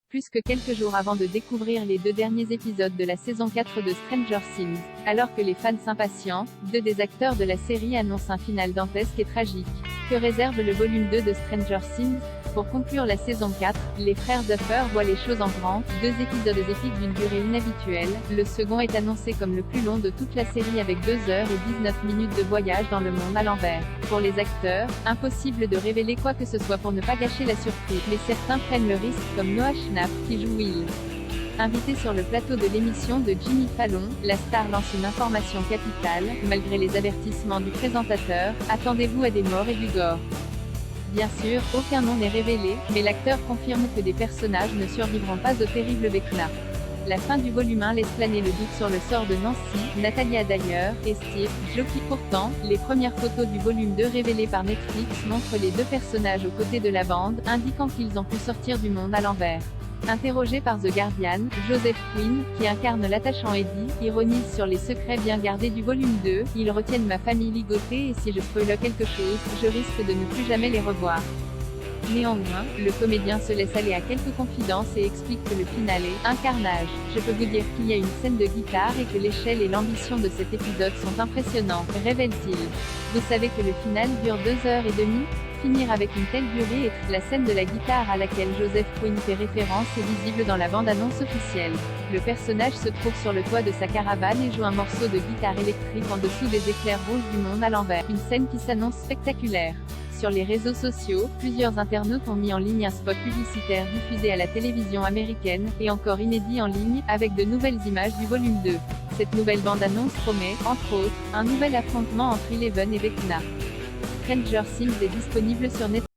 plus que quelques jours avant de découvrir les 2 derniers épisodes de la saison 4 de Stranger Things. Alors que les fans s'impatientent, 2 des acteurs de la série annoncent un final dantesque et tragique. Que réserve le volume 2 de Stranger Things? Pour conclure la saison 4, les frères Duffer voient les choses en grand, 2 épisodes épiques d'une durée inhabituelle. Le second est annoncé comme le plus long de toute la série avec 2 heures et 19 minutes de voyage dans le monde à l'envers. Pour les acteurs, impossible de révéler quoi que ce soit pour ne pas gâcher la surprise, mais certains prennent le risque comme Noah Schnapp, qui joue Will. Invité sur le plateau de l'émission de Jimmy Fallon, la star lance une information capitale: malgré les avertissements du présentateur, attendez-vous à des morts et du gore. Bien sûr, aucun nom n'est révélé, mais l'acteur confirme que des personnages ne survivront pas au terrible Vecna. La fin du volume 1 laisse planer le doute sur le sort de Nancy, Natalia Dyer, et Steve Jockey. Pourtant, les premières photos du volume 2 révélées par Netflix montrent les 2 personnages aux côtés de la bande, indiquant qu'ils ont pu sortir du monde à l'envers. Interrogé par The Guardian, Joseph Quinn, qui incarne l'attachant Eddie, ironise sur les secrets bien gardés du volume 2, ils retiennent ma famille ligotée et si je spoil quelque chose, je risque de ne plus jamais les revoir. Néanmoins, le comédien se laisse aller à quelques confidences et explique que le final est un carnage. Je peux vous dire qu'il y a une scène de guitare et que l'échelle et l'ambition de cet épisode sont impressionnants, révèle-t-il. Vous savez que le final dure 2 heures et demie? Finir avec une telle durée et la scène de la guitare à laquelle Joseph Quinn fait référence est visible dans la bande-annonce officielle. Le personnage se trouve sur le toit de sa caravane et joue un morceau de guitare électrique en dessous des éclairs rouges du monde à l'envers. Une scène qui s'annonce spectaculaire. Sur les réseaux sociaux, plusieurs internautes ont mis en ligne un spot publicitaire diffusé à la télévision américaine, et encore inédit en ligne, avec de nouvelles images du volume 2. Cette nouvelle bande-annonce promet, entre autres, un nouvel affrontement entre Eleven et Vecna. Stranger Things est disponible sur Netflix.